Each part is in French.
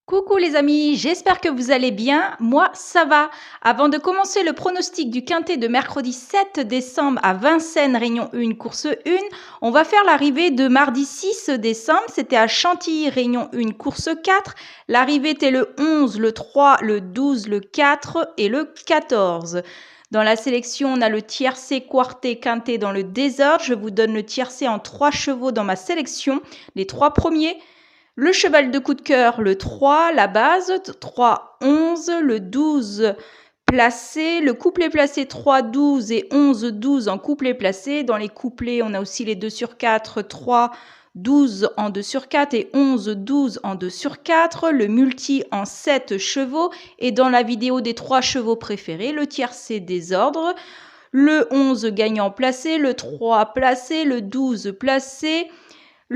Coucou les amis, j'espère que vous allez bien. Moi, ça va. Avant de commencer le pronostic du quintet de mercredi 7 décembre à Vincennes, Réunion 1, course 1, on va faire l'arrivée de mardi 6 décembre. C'était à Chantilly, Réunion 1, course 4. L'arrivée était le 11, le 3, le 12, le 4 et le 14. Dans la sélection, on a le tiercé, quarté, quintet dans le désordre. Je vous donne le tiercé en 3 chevaux dans ma sélection. Les 3 premiers. Le cheval de coup de cœur, le 3, la base, 3, 11, le 12 placé, le couplet placé 3, 12 et 11, 12 en couplet placé. Dans les couplets, on a aussi les 2 sur 4, 3, 12 en 2 sur 4 et 11, 12 en 2 sur 4. Le multi en 7 chevaux. Et dans la vidéo des 3 chevaux préférés, le tiercé désordre, le 11 gagnant placé, le 3 placé, le 12 placé.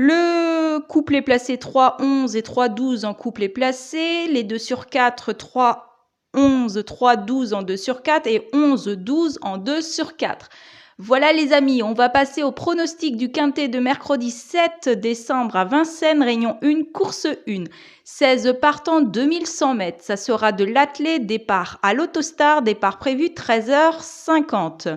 Le couplet placé 3, 11 et 3, 12 en couplet placé. Les 2 sur 4, 3, 11, 3, 12 en 2 sur 4 et 11, 12 en 2 sur 4. Voilà les amis, on va passer au pronostic du quintet de mercredi 7 décembre à Vincennes, Réunion 1, course 1. 16 partants, 2100 mètres. Ça sera de l'attelé, départ à l'Autostar, départ prévu 13h50.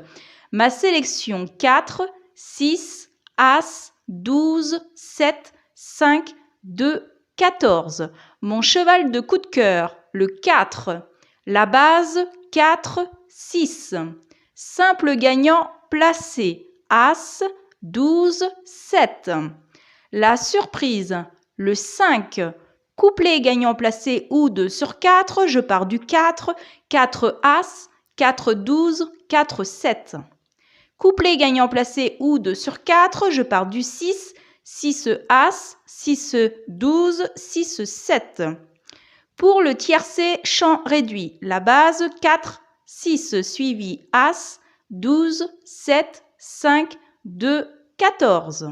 Ma sélection 4, 6, As, 12, 7, 5, 2, 14. Mon cheval de coup de cœur, le 4. La base, 4, 6. Simple gagnant placé, As, 12, 7. La surprise, le 5. Couplet gagnant placé ou 2 sur 4. Je pars du 4. 4 As, 4, 12, 4, 7. Couplet gagnant placé ou 2 sur 4, je pars du 6, 6 As, 6 12, 6 7. Pour le tiercé champ réduit, la base 4, 6 suivi As, 12, 7, 5, 2, 14.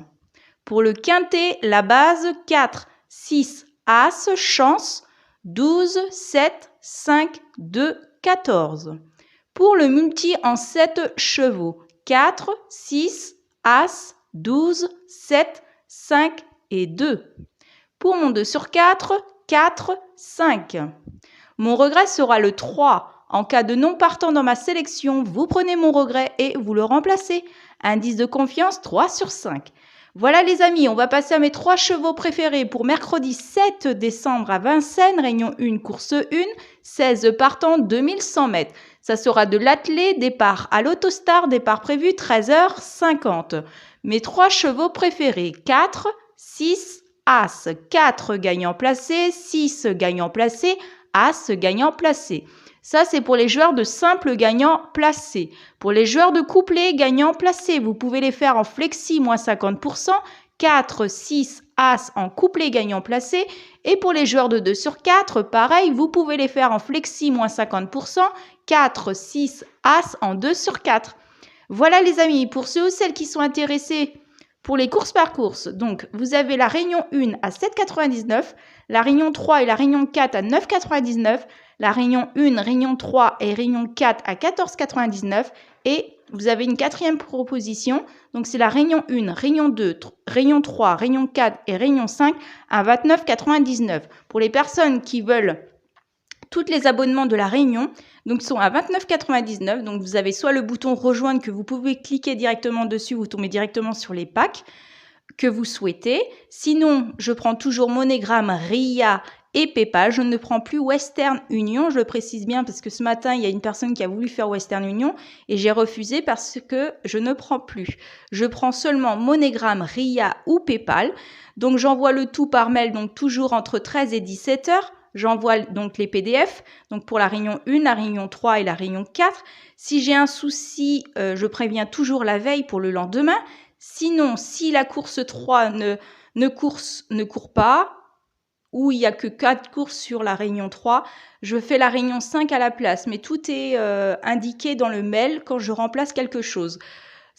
Pour le quintet, la base 4, 6 As, chance, 12, 7, 5, 2, 14. Pour le multi en 7 chevaux, 4, 6, As, 12, 7, 5 et 2. Pour mon 2 sur 4, 4, 5. Mon regret sera le 3. En cas de non partant dans ma sélection, vous prenez mon regret et vous le remplacez. Indice de confiance 3 sur 5. Voilà les amis, on va passer à mes 3 chevaux préférés pour mercredi 7 décembre à Vincennes, Réunion 1, course 1, 16 partants, 2100 mètres. Ça sera de l'attelé, départ à l'Autostar, départ prévu 13h50. Mes 3 chevaux préférés, 4, 6, As, 4 gagnants placés, 6 gagnants placés, As gagnant placé. Ça, c'est pour les joueurs de simple gagnant placé. Pour les joueurs de couplet gagnant placé, vous pouvez les faire en flexi moins 50%, 4, 6, As en couplet gagnant placé. Et pour les joueurs de 2 sur 4, pareil, vous pouvez les faire en flexi moins 50%, 4, 6, As en 2 sur 4. Voilà les amis, pour ceux ou celles qui sont intéressés pour les courses par course, donc vous avez la Réunion 1 à 7,99, la Réunion 3 et la Réunion 4 à 9,99, la Réunion 1, Réunion 3 et Réunion 4 à 14,99 et vous avez une quatrième proposition, donc c'est la Réunion 1, Réunion 2, Réunion 3, Réunion 4 et Réunion 5 à 29,99. Pour les personnes qui veulent tous les abonnements de la Réunion, donc sont à 29,99. Donc vous avez soit le bouton rejoindre que vous pouvez cliquer directement dessus, vous tombez directement sur les packs que vous souhaitez. Sinon, je prends toujours MoneyGram, RIA et PayPal. Je ne prends plus Western Union, je le précise bien parce que ce matin, il y a une personne qui a voulu faire Western Union et j'ai refusé parce que je ne prends plus. Je prends seulement MoneyGram, RIA ou PayPal. Donc j'envoie le tout par mail, donc toujours entre 13 et 17 heures. J'envoie donc les PDF, donc pour la Réunion 1, la Réunion 3 et la Réunion 4. Si j'ai un souci, je préviens toujours la veille pour le lendemain. Sinon, si la course 3 ne court pas, ou il n'y a que 4 courses sur la Réunion 3, je fais la Réunion 5 à la place. Mais tout est indiqué dans le mail quand je remplace quelque chose.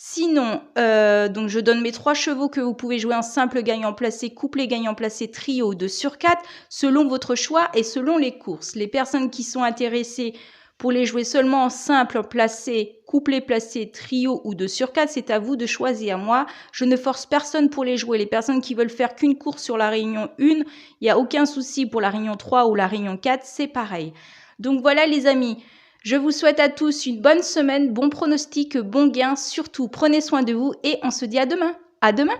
Sinon, donc je donne mes 3 chevaux que vous pouvez jouer en simple gagnant placé, couplet gagnant placé, trio 2 sur 4, selon votre choix et selon les courses. Les personnes qui sont intéressées Pour les jouer seulement en simple, placé, couplet placé, trio ou 2 sur 4, c'est à vous de choisir. Moi, je ne force personne pour les jouer. Les personnes qui veulent faire qu'une course sur la réunion 1, il n'y a aucun souci. Pour la réunion 3 ou la réunion 4, c'est pareil. Donc voilà les amis, je vous souhaite à tous une bonne semaine, bon pronostic, bon gain. Surtout, prenez soin de vous et on se dit à demain. À demain!